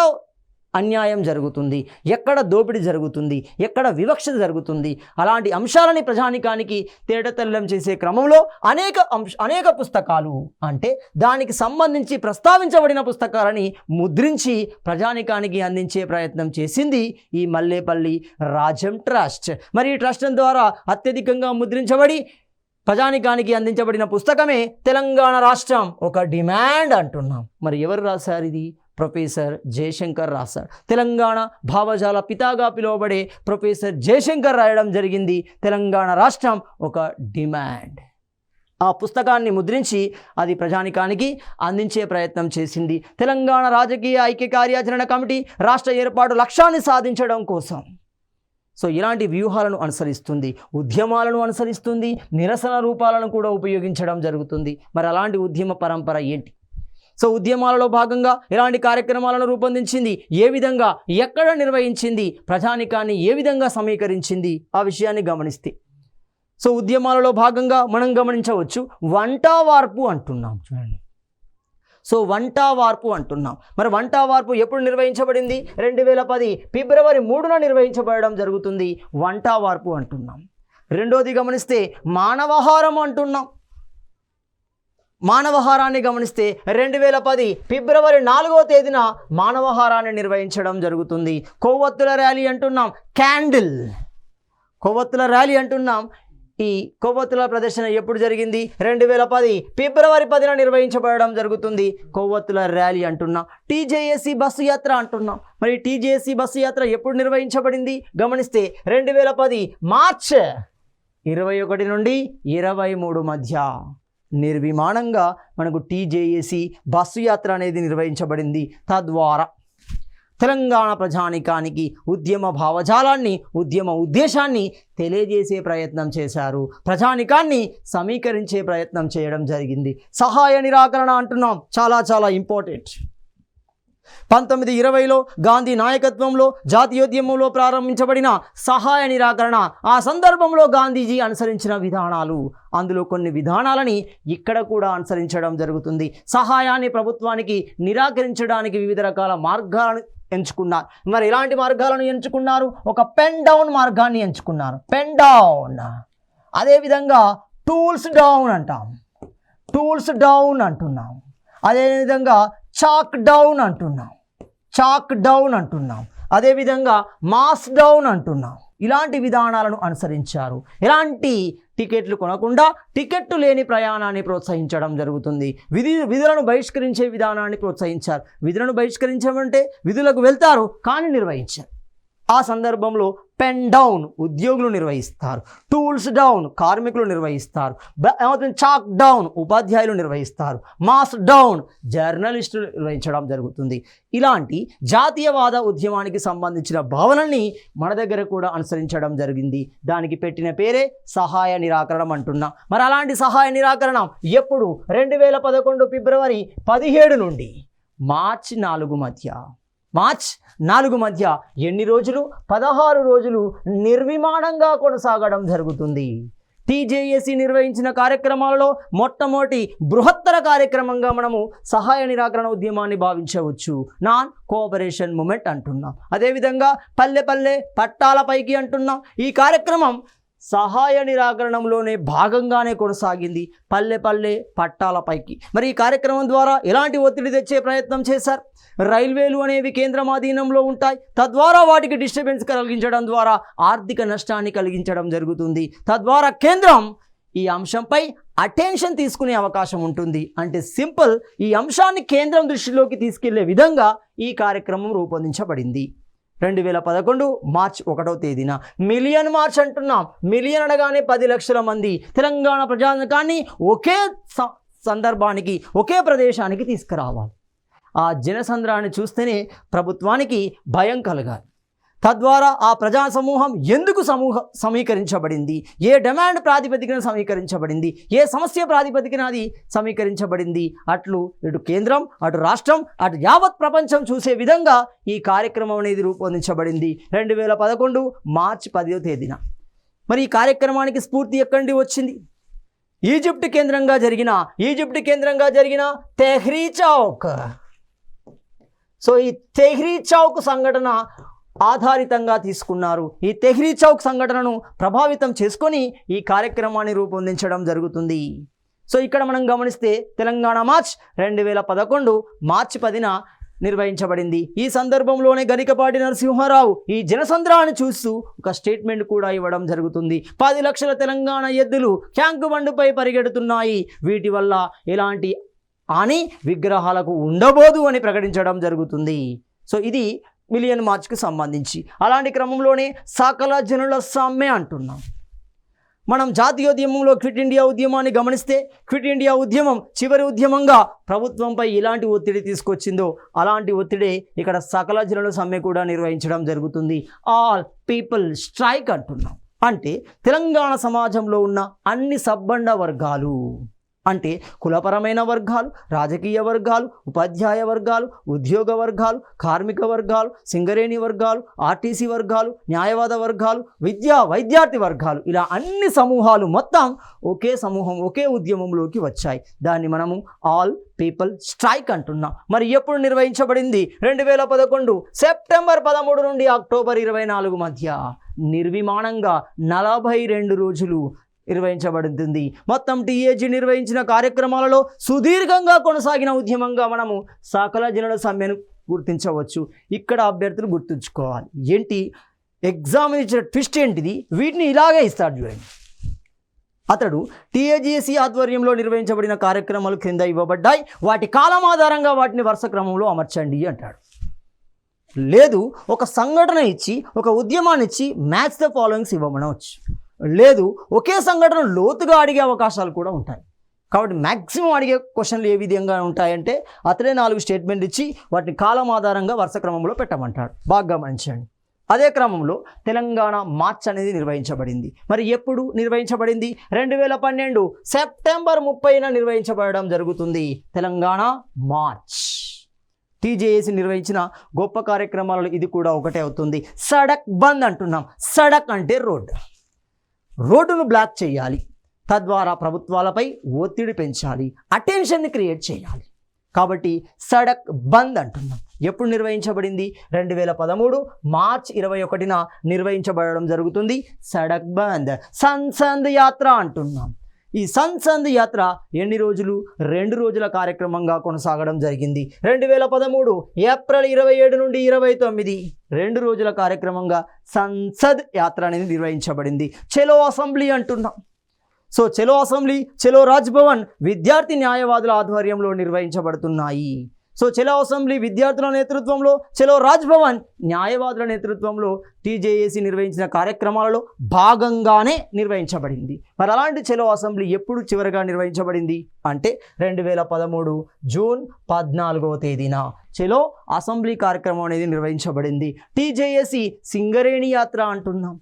అన్యాయం జరుగుతుంది, ఎక్కడ దోపిడీ జరుగుతుంది, ఎక్కడ వివక్షత జరుగుతుంది, అలాంటి అంశాలని ప్రజానికానికి తేటతెల్లం చేసే క్రమంలో అనేక పుస్తకాలు అంటే దానికి సంబంధించి ప్రస్తావించబడిన పుస్తకాలని ముద్రించి ప్రజానికానికి అందించే ప్రయత్నం చేసింది ఈ మల్లేపల్లి రాజం ట్రస్ట్. మరి ఈ ట్రస్ట్ ద్వారా అత్యధికంగా ముద్రించబడి ప్రజానికానికి అందించబడిన పుస్తకమే తెలంగాణ రాష్ట్రం ఒక డిమాండ్ అంటున్నాం. మరి ఎవరు రాశారు ఇది? ప్రొఫెసర్ జయశంకర్ రాశారు. తెలంగాణ భావజాల పితాగా పిలువబడే ప్రొఫెసర్ జయశంకర్ రాయడం జరిగింది తెలంగాణ రాష్ట్రం ఒక డిమాండ్. ఆ పుస్తకాన్ని ముద్రించి అది ప్రజానికానికి అందించే ప్రయత్నం చేసింది తెలంగాణ రాజకీయ ఐక్య కార్యాచరణ కమిటీ రాష్ట్ర ఏర్పాటు లక్ష్యాన్ని సాధించడం కోసం. సో ఇలాంటి వ్యూహాలను అనుసరిస్తుంది, ఉద్యమాలను అనుసరిస్తుంది, నిరసన రూపాలను కూడా ఉపయోగించడం జరుగుతుంది. మరి అలాంటి ఉద్యమ పరంపర ఏంటి? సో ఉద్యమాలలో భాగంగా ఎలాంటి కార్యక్రమాలను రూపొందించింది, ఏ విధంగా ఎక్కడ నిర్వహించింది, ప్రజానికాన్ని ఏ విధంగా సమీకరించింది, ఆ విషయాన్ని గమనిస్తే సో ఉద్యమాలలో భాగంగా మనం గమనించవచ్చు వంటా వార్పు అంటున్నాం. చూడండి, సో వంటా వార్పు అంటున్నాం. మరి వంటా వార్పు ఎప్పుడు నిర్వహించబడింది? 2010 ఫిబ్రవరి 3న నిర్వహించబడడం జరుగుతుంది. వంటా వార్పు అంటున్నాం. రెండోది గమనిస్తే మానవహారం అంటున్నాం. మానవహారాన్ని గమనిస్తే 2010 ఫిబ్రవరి 4వ తేదీన మానవహారాన్ని నిర్వహించడం జరుగుతుంది. కొవ్వొత్తుల ర్యాలీ అంటున్నాం. క్యాండిల్ కొవ్వొత్తుల ర్యాలీ అంటున్నాం. ఈ కొవ్వొత్తుల ప్రదర్శన ఎప్పుడు జరిగింది? 2010 ఫిబ్రవరి 10న నిర్వహించబడడం జరుగుతుంది. కొవ్వొత్తుల ర్యాలీ అంటున్నాం. టీజేఏసీ బస్సు యాత్ర అంటున్నాం. మరి టీజేఏసీ బస్సు యాత్ర ఎప్పుడు నిర్వహించబడింది? గమనిస్తే 2010 మార్చ్ 21 నుండి 23 మధ్య నిర్విమానంగా మనకు టీజేఏసీ బస్సు యాత్ర అనేది నిర్వహించబడింది. తద్వారా తెలంగాణ ప్రజానికానికి ఉద్యమ భావజాలాన్ని, ఉద్యమ ఉద్దేశాన్ని తెలియజేసే ప్రయత్నం చేశారు. ప్రజానికాన్ని సమీకరించే ప్రయత్నం చేయడం జరిగింది. సహాయ నిరాకరణ అంటున్నాం. చాలా ఇంపార్టెంట్. 1920లో గాంధీ నాయకత్వంలో జాతీయోద్యమంలో ప్రారంభించబడిన సహాయ నిరాకరణ, ఆ సందర్భంలో గాంధీజీ అనుసరించిన విధానాలు, అందులో కొన్ని విధానాలని ఇక్కడ కూడా అనుసరించడం జరుగుతుంది. సహాయాన్ని ప్రభుత్వానికి నిరాకరించడానికి వివిధ రకాల మార్గాలను ఎంచుకున్నారు. మరి ఎలాంటి మార్గాలను ఎంచుకున్నారు? ఒక పెన్ డౌన్ మార్గాన్ని ఎంచుకున్నారు. Pen down. అదేవిధంగా టూల్స్ డౌన్ అంటాం. టూల్స్ డౌన్ అంటున్నాం. అదేవిధంగా చాక్ డౌన్ అంటున్నాం. చాక్ డౌన్ అంటున్నాం. అదేవిధంగా మాస్ డౌన్ అంటున్నాం. ఇలాంటి విధానాలను అనుసరించారు. ఎలాంటి టికెట్లు కొనకుండా టికెట్టు లేని ప్రయాణాన్ని ప్రోత్సహించడం జరుగుతుంది. విధులను బహిష్కరించే విధానాన్ని ప్రోత్సహించారు. విధులను బహిష్కరించమంటే విధులకు వెళ్తారు కానీ నిర్వహించారు. ఆ సందర్భంలో పెన్ డౌన్ ఉద్యోగులు నిర్వహిస్తారు. టూల్స్ డౌన్ కార్మికులు నిర్వహిస్తారు. చాక్ డౌన్ ఉపాధ్యాయులు నిర్వహిస్తారు. మాస్ డౌన్ జర్నలిస్టులు నిర్వహించడం జరుగుతుంది. ఇలాంటి జాతీయవాద ఉద్యమానికి సంబంధించిన భావనల్ని మన దగ్గర కూడా అనుసరించడం జరిగింది. దానికి పెట్టిన పేరే సహాయ నిరాకరణం అంటున్నా. మరి అలాంటి సహాయ నిరాకరణం ఎప్పుడు? 2011 ఫిబ్రవరి 17 నుండి మార్చి 4 మధ్య ఎన్ని రోజులు? 16 రోజులు నిర్విమానంగా కొనసాగడం జరుగుతుంది. టీజేఏసీ నిర్వహించిన కార్యక్రమాలలో మొట్టమొదటి బృహత్తర కార్యక్రమంగా మనము సహాయ నిరాకరణ ఉద్యమాన్ని భావించవచ్చు. నాన్ కోఆపరేషన్ మూమెంట్ అంటున్నాం. అదేవిధంగా పల్లె పట్టాలపైకి అంటున్నాం. ఈ కార్యక్రమం సహాయ నిరాకరణంలోనే భాగంగానే కొనసాగింది. పల్లె పట్టాలపైకి. మరి ఈ కార్యక్రమం ద్వారా ఎలాంటి ఒత్తిడి తెచ్చే ప్రయత్నం చేశారు? రైల్వేలు అనేవి కేంద్రం ఆధీనంలో ఉంటాయి. తద్వారా వాటికి డిస్టర్బెన్స్ కలిగించడం ద్వారా ఆర్థిక నష్టాన్ని కలిగించడం జరుగుతుంది. తద్వారా కేంద్రం ఈ అంశంపై అటెన్షన్ తీసుకునే అవకాశం ఉంటుంది. అంటే సింపుల్, ఈ అంశాన్ని కేంద్రం దృష్టిలోకి తీసుకెళ్లే విధంగా ఈ కార్యక్రమం రూపొందించబడింది. 2011 మార్చి 1వ తేదీన మిలియన్ మార్చ్ అంటున్నాం. మిలియన్ అనగానే 10 లక్షల మంది తెలంగాణ ప్రజానికాన్ని ఒకే సందర్భానికి, ఒకే ప్రదేశానికి తీసుకురావాలి. ఆ జనసంద్రాన్ని చూస్తేనే ప్రభుత్వానికి భయం కలగాలి. తద్వారా ఆ ప్రజా సమూహం ఎందుకు సమీకరించబడింది, ఏ డిమాండ్ ప్రాతిపదికన సమీకరించబడింది, ఏ సమస్య ప్రాతిపదికన అది సమీకరించబడింది, అట్లు ఇటు కేంద్రం, అటు రాష్ట్రం, అటు యావత్ ప్రపంచం చూసే విధంగా ఈ కార్యక్రమం అనేది రూపొందించబడింది 2011 మార్చి 10వ తేదీన. మరి ఈ కార్యక్రమానికి స్ఫూర్తి ఎక్కడి నుండి వచ్చింది? ఈజిప్ట్ కేంద్రంగా జరిగిన తెహ్రీ చౌక్. సో ఈ తెహ్రీ చౌక్ సంఘటన ఆధారితంగా తీసుకున్నారు. ఈ తెహ్రీ చౌక్ సంఘటనను ప్రభావితం చేసుకొని ఈ కార్యక్రమాన్ని రూపొందించడం జరుగుతుంది. సో ఇక్కడ మనం గమనిస్తే తెలంగాణ మార్చ్ 2011 మార్చి 10న నిర్వహించబడింది. ఈ సందర్భంలోనే గరికపాటి నరసింహారావు ఈ జనసంద్రాన్ని చూస్తూ ఒక స్టేట్మెంట్ కూడా ఇవ్వడం జరుగుతుంది. 10 లక్షల తెలంగాణ ఎద్దులు ట్యాంకు బండుపై పరిగెడుతున్నాయి, వీటి వల్ల ఎలాంటి హాని విగ్రహాలకు ఉండబోదు అని ప్రకటించడం జరుగుతుంది. సో ఇది మిలియన్ మార్చ్కి సంబంధించి. అలాంటి క్రమంలోనే సకల జనుల సమ్మె అంటున్నాం. మనం జాతీయోద్యమంలో క్విట్ ఇండియా ఉద్యమాన్ని గమనిస్తే క్విట్ ఇండియా ఉద్యమం చివరి ఉద్యమంగా ప్రభుత్వంపై ఎలాంటి ఒత్తిడి తీసుకొచ్చిందో అలాంటి ఒత్తిడే ఇక్కడ సకల జనుల సమ్మె కూడా నిర్వహించడం జరుగుతుంది. ఆల్ పీపుల్ స్ట్రైక్ అంటున్నాం. అంటే తెలంగాణ సమాజంలో ఉన్న అన్ని సబ్బండ వర్గాలు, అంటే కులపరమైన వర్గాలు, రాజకీయ వర్గాలు, ఉపాధ్యాయ వర్గాలు, ఉద్యోగ వర్గాలు, కార్మిక వర్గాలు, సింగరేణి వర్గాలు, ఆర్టీసీ వర్గాలు, న్యాయవాద వర్గాలు, వైద్యార్థి వర్గాలు, ఇలా అన్ని సమూహాలు మొత్తం ఒకే సమూహం ఒకే ఉద్యమంలోకి వచ్చాయి. దాన్ని మనము ఆల్ పీపుల్ స్ట్రైక్ అంటున్నాం. మరి ఎప్పుడు నిర్వహించబడింది? 2011 సెప్టెంబర్ 13 నుండి అక్టోబర్ 24 మధ్య నిర్విమానంగా 42 రోజులు నిర్వహించబడుతుంది. మొత్తం టీఏజీ నిర్వహించిన కార్యక్రమాలలో సుదీర్ఘంగా కొనసాగిన ఉద్యమంగా మనము సకల జనుల సమ్మెను గుర్తించవచ్చు. ఇక్కడ అభ్యర్థులు గుర్తుంచుకోవాలి. ఏంటి ఎగ్జామ్ ఇచ్చిన ట్విస్ట్ ఏంటిది? వీటిని ఇలాగే ఇస్తాడు చూడండి. అతడు టీఏజీసీ ఆధ్వర్యంలో నిర్వహించబడిన కార్యక్రమాలు క్రింద ఇవ్వబడ్డాయి, వాటి కాలం ఆధారంగా వాటిని వరుస క్రమంలో అమర్చండి అంటాడు. లేదు, ఒక సంఘటన ఇచ్చి ఒక ఉద్యమాన్ని ఇచ్చి మ్యాచ్ ద ఫాలోయింగ్స్ ఇవ్వమనవచ్చు. లేదు, ఒకే సంఘటన లోతుగా అడిగే అవకాశాలు కూడా ఉంటాయి. కాబట్టి మ్యాక్సిమం అడిగే క్వశ్చన్లు ఏ విధంగా ఉంటాయంటే అతడే 4 స్టేట్మెంట్ ఇచ్చి వాటిని కాలం ఆధారంగా వరుస క్రమంలో పెట్టమంటాడు. బాగా గమనించండి. అదే క్రమంలో తెలంగాణ మార్చ్ అనేది నిర్వహించబడింది. మరి ఎప్పుడు నిర్వహించబడింది? 2012 సెప్టెంబర్ 30న నిర్వహించబడడం జరుగుతుంది తెలంగాణ మార్చ్. టీజేఏసీ నిర్వహించిన గొప్ప కార్యక్రమాలలో ఇది కూడా ఒకటే అవుతుంది. సడక్ బంద్ అంటున్నాం. సడక్ అంటే రోడ్డును బ్లాక్ చేయాలి, తద్వారా ప్రభుత్వాలపై ఒత్తిడి పెంచాలి, అటెన్షన్ని క్రియేట్ చేయాలి. కాబట్టి సడక్ బంద్ అంటున్నాం. ఎప్పుడు నిర్వహించబడింది? 2013 మార్చ్ 21న నిర్వహించబడడం జరుగుతుంది సడక్ బంద్. సంసద్ యాత్ర అంటున్నాం. ఈ సంసద్ యాత్ర ఎన్ని రోజులు? 2 రోజుల కార్యక్రమంగా కొనసాగడం జరిగింది. 2013 ఏప్రిల్ 27 నుండి 29 2 రోజుల కార్యక్రమంగా సంసద్ యాత్ర అనేది నిర్వహించబడింది. చలో అసెంబ్లీ అంటున్నాం. సో చలో అసెంబ్లీ, చలో రాజ్భవన్ విద్యార్థి న్యాయవాదుల ఆధ్వర్యంలో నిర్వహించబడుతున్నాయి. సో చలో అసెంబ్లీ విద్యార్థుల నేతృత్వంలో, చలో రాజ్భవన్ న్యాయవాదుల నేతృత్వంలో టీజేఏసీ నిర్వహించిన కార్యక్రమాలలో భాగంగానే నిర్వహించబడింది. మరి అలాంటి చలో అసెంబ్లీ ఎప్పుడు చివరిగా నిర్వహించబడింది అంటే 2013 జూన్ 14వ తేదీన చలో అసెంబ్లీ కార్యక్రమం అనేది నిర్వహించబడింది. టీజేఏసీ సింగరేణి యాత్ర అంటున్నాం.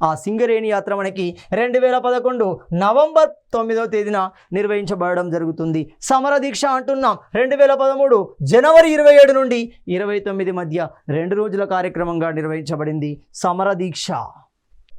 ఆ సింగరేణి యాత్ర మనకి 2011 నవంబర్ 9వ తేదీన నిర్వహించబడడం జరుగుతుంది. సమర దీక్ష అంటున్నాం. 2013 జనవరి 27 నుండి 29 మధ్య 2 రోజుల కార్యక్రమంగా నిర్వహించబడింది సమర దీక్ష.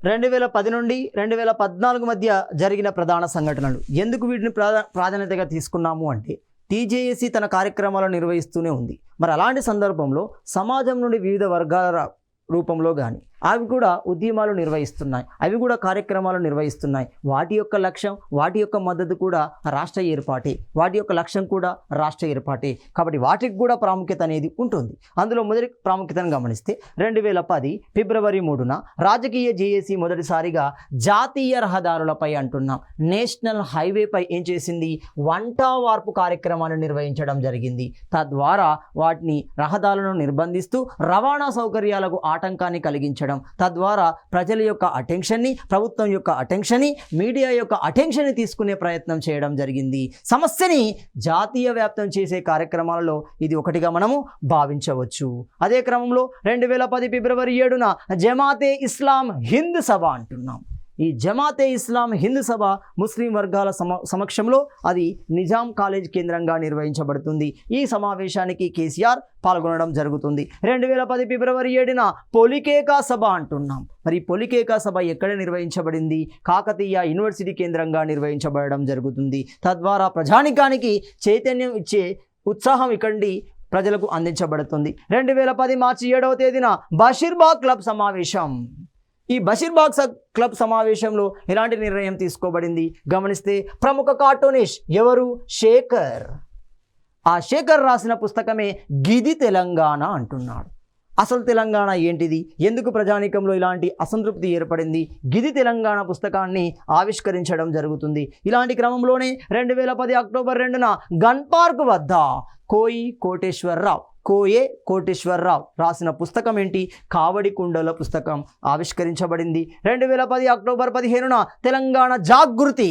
2010 నుండి 2014 మధ్య జరిగిన ప్రధాన సంఘటనలు. ఎందుకు వీటిని ప్రాధాన్యతగా తీసుకున్నాము అంటే టీజేఏసీ తన కార్యక్రమాలను నిర్వహిస్తూనే ఉంది. మరి అలాంటి సందర్భంలో సమాజం నుండి వివిధ వర్గాల రూపంలో కానీ అవి కూడా ఉద్యమాలు నిర్వహిస్తున్నాయి, అవి కూడా కార్యక్రమాలు నిర్వహిస్తున్నాయి. వాటి యొక్క లక్ష్యం, వాటి యొక్క మద్దతు కూడా రాష్ట్ర ఏర్పాటే, వాటి యొక్క లక్ష్యం కూడా రాష్ట్ర ఏర్పాటే. కాబట్టి వాటికి కూడా ప్రాముఖ్యత అనేది ఉంటుంది. అందులో మొదటి ప్రాముఖ్యతను గమనిస్తే 2010 ఫిబ్రవరి 3న రాజకీయ జేఏసీ మొదటిసారిగా జాతీయ రహదారులపై అంటున్నాం నేషనల్ హైవేపై ఏం చేసింది? వంట వార్పు కార్యక్రమాన్ని నిర్వహించడం జరిగింది. తద్వారా వాటిని రహదారులను నిర్బంధిస్తూ రవాణా సౌకర్యాలకు ఆటంకాన్ని కలిగించడం, తద్వారా ప్రజల యొక్క అటెన్షన్ని, ప్రభుత్వం యొక్క అటెన్షన్ని, మీడియా యొక్క అటెన్షన్ని తీసుకునే ప్రయత్నం చేయడం జరిగింది. సమస్యని జాతీయ వ్యాప్తం చేసే కార్యక్రమాలలో ఇది ఒకటిగా మనము భావించవచ్చు. అదే క్రమంలో 2010 ఫిబ్రవరి 7న జమాతే ఇస్లాం హింద్ సభ అంటున్నాం. ఈ జమాతే ఇస్లాం హింద్ సభ ముస్లిం వర్గాల సమక్షంలో అది నిజాం కాలేజ్ కేంద్రంగా నిర్వహించబడుతుంది. ఈ సమావేశానికి కేసీఆర్ పాల్గొనడం జరుగుతుంది. 2010 ఫిబ్రవరి 7న పొలికేకా సభ అంటున్నాం. మరి పొలికేకా సభ ఎక్కడ నిర్వహించబడింది? కాకతీయ యూనివర్సిటీ కేంద్రంగా నిర్వహించబడడం జరుగుతుంది. తద్వారా ప్రజానికానికి చైతన్యం ఇచ్చే ఉత్సాహం ఇక్కడి ప్రజలకు అందించబడుతుంది. 2010 మార్చి 7వ తేదీన బషీర్బాగ్ క్లబ్ సమావేశం. ఈ బషీర్బాగ్ క్లబ్ సమావేశంలో ఎలాంటి నిర్ణయం తీసుకోబడింది గమనిస్తే, ప్రముఖ కార్టూనిస్ట్ ఎవరు? శేఖర్. ఆ శేఖర్ రాసిన పుస్తకమే గిది తెలంగాణ అంటున్నాడు. అసలు తెలంగాణ ఏంటిది, ఎందుకు ప్రజానీకంలో ఇలాంటి అసంతృప్తి ఏర్పడింది, గిది తెలంగాణ పుస్తకాన్ని ఆవిష్కరించడం జరుగుతుంది. ఇలాంటి క్రమంలోనే 2010 అక్టోబర్ 2న గన్ పార్క్ వద్ద కోయే కోటేశ్వరరావు రాసిన పుస్తకం ఏంటి? కావడి కుండల పుస్తకం ఆవిష్కరించబడింది. 2010 అక్టోబర్ 15న తెలంగాణ జాగృతి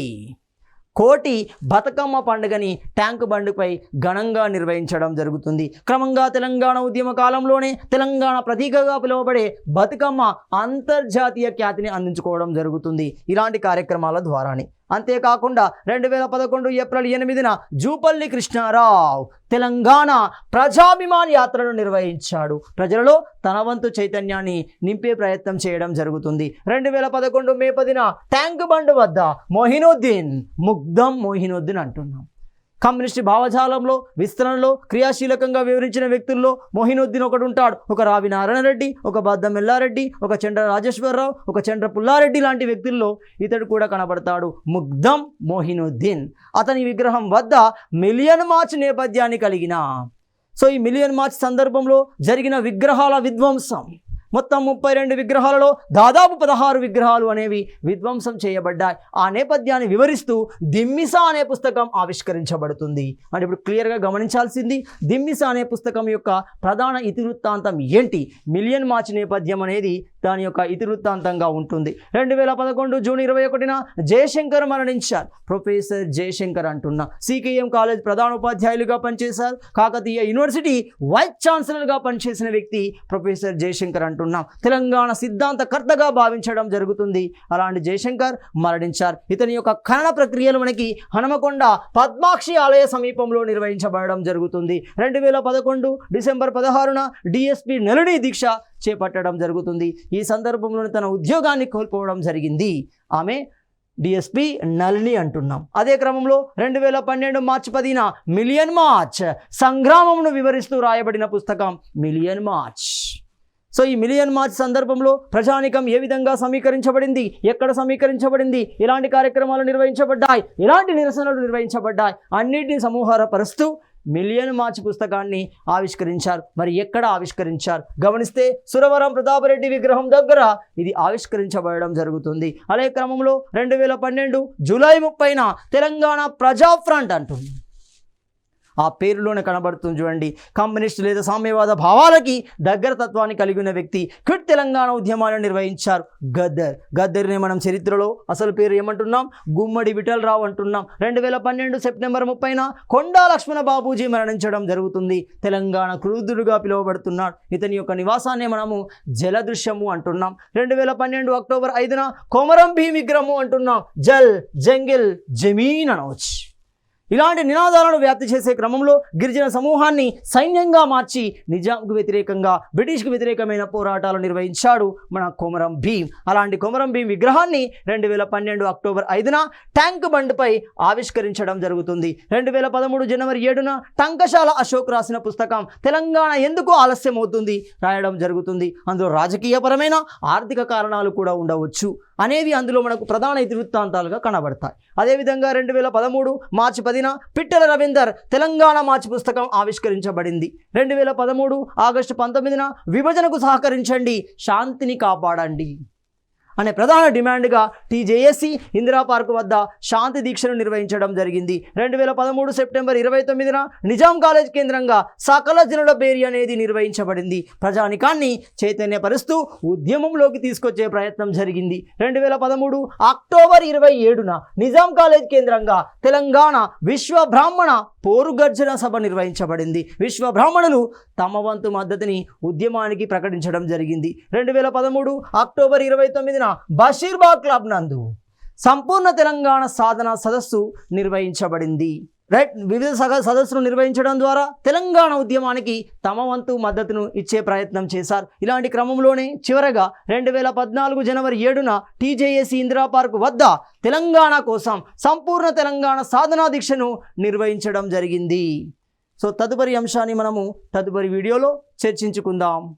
కోటి బతుకమ్మ పండుగని ట్యాంక్ బండ్పై ఘనంగా నిర్వహించడం జరుగుతుంది. క్రమంగా తెలంగాణ ఉద్యమ కాలంలోనే తెలంగాణ ప్రతీకగా పిలువబడే బతుకమ్మ అంతర్జాతీయ ఖ్యాతిని అందించుకోవడం జరుగుతుంది ఇలాంటి కార్యక్రమాల ద్వారానే. అంతేకాకుండా 2011 ఏప్రిల్ 8న జూపల్లి కృష్ణారావు తెలంగాణ ప్రజాభిమాన్ యాత్రను నిర్వహించాడు. ప్రజలలో తన వంతు చైతన్యాన్ని నింపే ప్రయత్నం చేయడం జరుగుతుంది. 2011 మే 10న ట్యాంక్ బండ్ వద్ద మొహినుద్దీన్ అంటున్నాం. కమ్యూనిస్ట్ భావజాలంలో విస్తరణలో క్రియాశీలకంగా వివరించిన వ్యక్తుల్లో మొహినుద్దీన్ ఒకడు ఉంటాడు. ఒక రావి నారాయణ రెడ్డి, ఒక బద్దం ఎల్లారెడ్డి, ఒక చండ్ర రాజేశ్వరరావు, ఒక చండ్ర పుల్లారెడ్డి లాంటి వ్యక్తుల్లో ఇతడు కూడా కనబడతాడు, ముగ్ధం మొహినుద్దీన్. అతని విగ్రహం వద్ద మిలియన్ మార్చ్ నేపథ్యాన్ని కలిగిన ఈ మిలియన్ మార్చ్ సందర్భంలో జరిగిన విగ్రహాల విధ్వంసం, మొత్తం 32 విగ్రహాలలో దాదాపు 16 విగ్రహాలు అనేవి విధ్వంసం చేయబడ్డాయి. ఆ నేపథ్యాన్ని వివరిస్తూ దిమ్మిస అనే పుస్తకం ఆవిష్కరించబడుతుంది. అంటే ఇప్పుడు క్లియర్గా గమనించాల్సింది, దిమ్మిస అనే పుస్తకం యొక్క ప్రధాన ఇతివృత్తాంతం ఏంటి, మిలియన్ మార్చ్ నేపథ్యం అనేది దాని యొక్క ఇతివృత్తాంతంగా ఉంటుంది. 2011 జూన్ 21న జయశంకర్ మరణించారు. ప్రొఫెసర్ జయశంకర్ అంటున్నా సికేఎం కాలేజ్ ప్రధానోపాధ్యాయులుగా పనిచేశారు. కాకతీయ యూనివర్సిటీ వైస్ ఛాన్సలర్గా పనిచేసిన వ్యక్తి ప్రొఫెసర్ జయశంకర్ అంటున్నాం. తెలంగాణ సిద్ధాంతకర్తగా భావించడం జరుగుతుంది. అలాంటి జయశంకర్ మరణించారు. ఇతని యొక్క ఖనన ప్రక్రియలు మనకి హనుమకొండ పద్మాక్షి ఆలయ సమీపంలో నిర్వహించబడడం జరుగుతుంది. 2011 డిసెంబర్ 16న డిఎస్పి నళిని దీక్ష చేపట్టడం జరుగుతుంది. ఈ సందర్భంలో తన ఉద్యోగాన్ని కోల్పోవడం జరిగింది. ఆమె డిఎస్పి నళిని అంటున్నాం. అదే క్రమంలో 2012 మార్చి 10న మిలియన్ మార్చ్ సంగ్రామంను వివరిస్తూ రాయబడిన పుస్తకం మిలియన్ మార్చ్. ఈ మిలియన్ మార్చ్ సందర్భంలో ప్రజానికం ఏ విధంగా సమీకరించబడింది, ఎక్కడ సమీకరించబడింది, ఎలాంటి కార్యక్రమాలు నిర్వహించబడ్డాయి, ఎలాంటి నిరసనలు నిర్వహించబడ్డాయి, అన్నిటిని సమూహారపరుస్తూ మిలియన్ మార్చ్ పుస్తకాన్ని ఆవిష్కరించారు. మరి ఎక్కడ ఆవిష్కరించారు గమనిస్తే, సురవరం ప్రతాపరెడ్డి విగ్రహం దగ్గర ఇది ఆవిష్కరించబడడం జరుగుతుంది. అదే క్రమంలో 2012 జూలై 30న తెలంగాణ ప్రజా ఫ్రంట్ అంటుంది. ఆ పేరులోనే కనబడుతుంది చూడండి, కమ్యూనిస్ట్ లేదా సామ్యవాద భావాలకి దగ్గర తత్వాన్ని కలిగిన వ్యక్తి క్విట్ తెలంగాణ ఉద్యమాన్ని నిర్వహించారు. గద్దర్ని మనం చరిత్రలో అసలు పేరు ఏమంటున్నాం, గుమ్మడి విఠలరావు అంటున్నాం. 2012 సెప్టెంబర్ 30న కొండా లక్ష్మణ బాబూజీ మరణించడం జరుగుతుంది. తెలంగాణ క్రూరుడుగా పిలువబడుతున్నాడు. ఇతని యొక్క నివాసాన్ని మనము జలదృశ్యము అంటున్నాం. 2012 అక్టోబర్ 5న కొమరం భీం విగ్రహము అంటున్నాం. జల్ జంగిల్ జమీన్ అనవచ్చు. ఇలాంటి నినాదాలను వ్యాప్తి చేసే క్రమంలో గిరిజన సమూహాన్ని సైన్యంగా మార్చి నిజాంకు వ్యతిరేకంగా, బ్రిటిష్కు వ్యతిరేకమైన పోరాటాలు నిర్వహించాడు మన కొమరం భీం. అలాంటి కొమరం భీం విగ్రహాన్ని 2012 అక్టోబర్ 5న ట్యాంక్ బండ్పై ఆవిష్కరించడం జరుగుతుంది. 2013 జనవరి 7న టంకశాల అశోక్ రాసిన పుస్తకం తెలంగాణ ఎందుకు ఆలస్యం అవుతుంది రాయడం జరుగుతుంది. అందులో రాజకీయపరమైన ఆర్థిక కారణాలు కూడా ఉండవచ్చు అనేవి అందులో మనకు ప్రధాన ఇతివృత్తాంతాలుగా కనబడతాయి. అదేవిధంగా 2013 మార్చి 10న పిట్టల రవీందర్ తెలంగాణ మార్చి పుస్తకం ఆవిష్కరించబడింది. 2013 ఆగస్టు 19న విభజనకు సహకరించండి, శాంతిని కాపాడండి అనే ప్రధాన డిమాండ్గా టీజేఏసీ ఇందిరా పార్క్ వద్ద శాంతి దీక్షను నిర్వహించడం జరిగింది. 2013 సెప్టెంబర్ 29న నిజాం కాలేజ్ కేంద్రంగా సకల జనుల బేరీ అనేది నిర్వహించబడింది. ప్రజానికాన్ని చైతన్యపరుస్తూ ఉద్యమంలోకి తీసుకొచ్చే ప్రయత్నం జరిగింది. 2013 అక్టోబర్ 27న నిజాం కాలేజ్ కేంద్రంగా తెలంగాణ విశ్వ బ్రాహ్మణ పోరుగర్జన సభ నిర్వహించబడింది. విశ్వ బ్రాహ్మణులు తమ వంతు మద్దతుని ఉద్యమానికి ప్రకటించడం జరిగింది. 2013 అక్టోబర్ 29న బషీర్బాగ్ క్లబ్ నందు సంపూర్ణ తెలంగాణ సాధన సదస్సు నిర్వహించబడింది. వివిధ సదస్సులు నిర్వహించడం ద్వారా తెలంగాణ ఉద్యమానికి తమ వంతు మద్దతును ఇచ్చే ప్రయత్నం చేశారు. ఇలాంటి క్రమంలోనే చివరగా 2014 జనవరి 7న టీజేఏసీ ఇందిరా పార్క్ వద్ద తెలంగాణ కోసం సంపూర్ణ తెలంగాణ సాధనా దీక్షను నిర్వహించడం జరిగింది. సో తదుపరి అంశాన్ని మనము తదుపరి వీడియోలో చర్చించుకుందాం.